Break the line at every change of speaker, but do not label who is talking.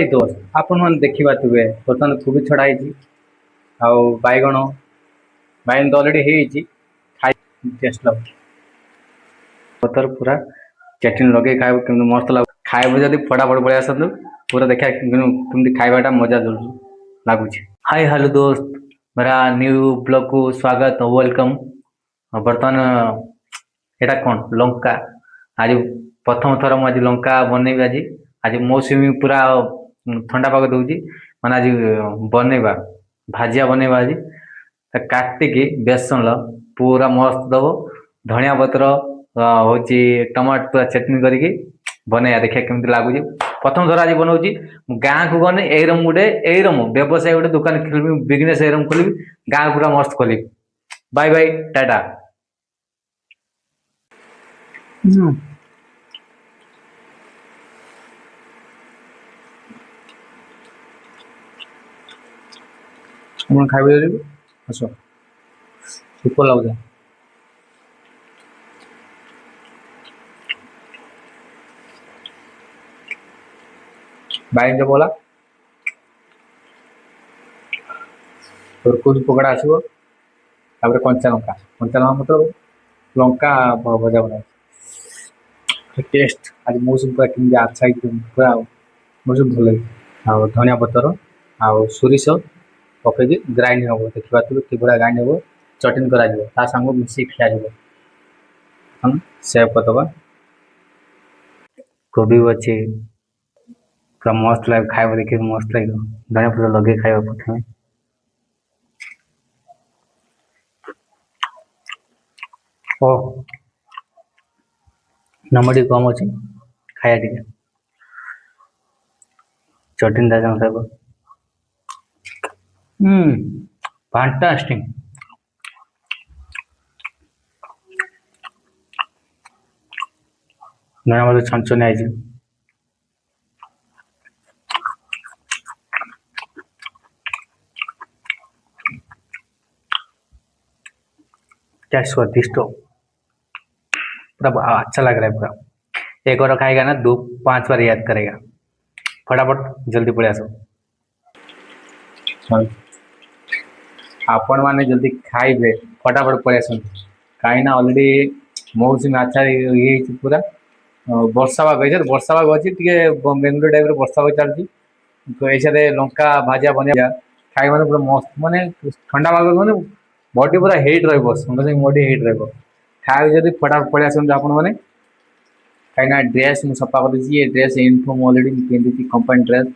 दोस्त आपण मैंने देखा थे बर्तमान कोबी छड़ा बैगण बैगण तो अलरेडी खाई टेस्ट लगे पतर पूरा चटनी लगे खाए कि मस्त लगे खाए जब फटाफट पलि आसतु पूरा देखा कमी खावाटा मजा लगुच। हाय हेलो दोस्त मेरा न्यू ब्लॉग को स्वागत वेलकम। बर्तमान एटा कौन लंका आज प्रथम थर मुझे लंका बनैबी आज मौसमी पूरा ठंडा पाग दूसरी मैंने आज बनैबा भाजिया बनैबा आज काटिकी बेसन पूरा मस्त दब धनिया पत्र हूँ टमाटो पूरा चटनी करके बनैया देखिए केमती लगुच। प्रथम थर आज बनाऊँगी गाँ को गने एरम गोटे एरम व्यवसाय गोटे दुकान खोलि बिजनेस एरम खोलि गाँ पूरा मस्त खोलि। Bye bye tata. ଆପଣ ଖାଇବେ ଯଦି ଆସ ସୁପର ଲାଗୁଛି। ବାଇଗଣ ପୋଡ଼ା କୁରକୁରି ପକୋଡ଼ା ଆସିବ ତାପରେ କଞ୍ଚା ଲଙ୍କା मतलब ଲଙ୍କା ଭଜା ବନା टेस्ट आज मौसम पूरा केमती अच्छा पूरा मौसम भल लगे आ धनिया पतर आ सोरिष पकईकि ग्राइंड हम देखा पूरा ग्राइंड हम चटनी कर सांग मिसी खिया सेव करदे कोबी अच्छे पूरा मस्त लगे खाए देखिए मस्त लगे धनिया पत्र लगे खाए प्रथम ओ नमक कम अच्छे खाया टे चटनी दादा खाइब फैंटास्टिक धनिया पत्र छनछनी आई क्या स्वादिष्ट पूरा अच्छा लग रहा है। पूरा एक बार खाएगा ना 2-5 बार याद करेगा। फटाफट जल्दी पड़े आसो आपण मैंने जल्दी खाइबे फटाफट पड़े आस कहीं अलरेडी मौसम अच्छा ये पूरा वर्षा पाग वर्षा पाग अच्छी बेंगलुरु टाइप वर्षा पाग चलती तो ऐसे लंका भाजा बना खाई मैंने पूरा मस्त माने ठंडा पाग मैंने बॉडी पूरा हिट बॉडी हिट खाए जब फटाफट पड़े आसते आपण मैंने कहीं ड्रेस मुझे सफा कर ड्रेस यूनिफॉर्म अलरेडी पिंधि कंपानी ड्रेस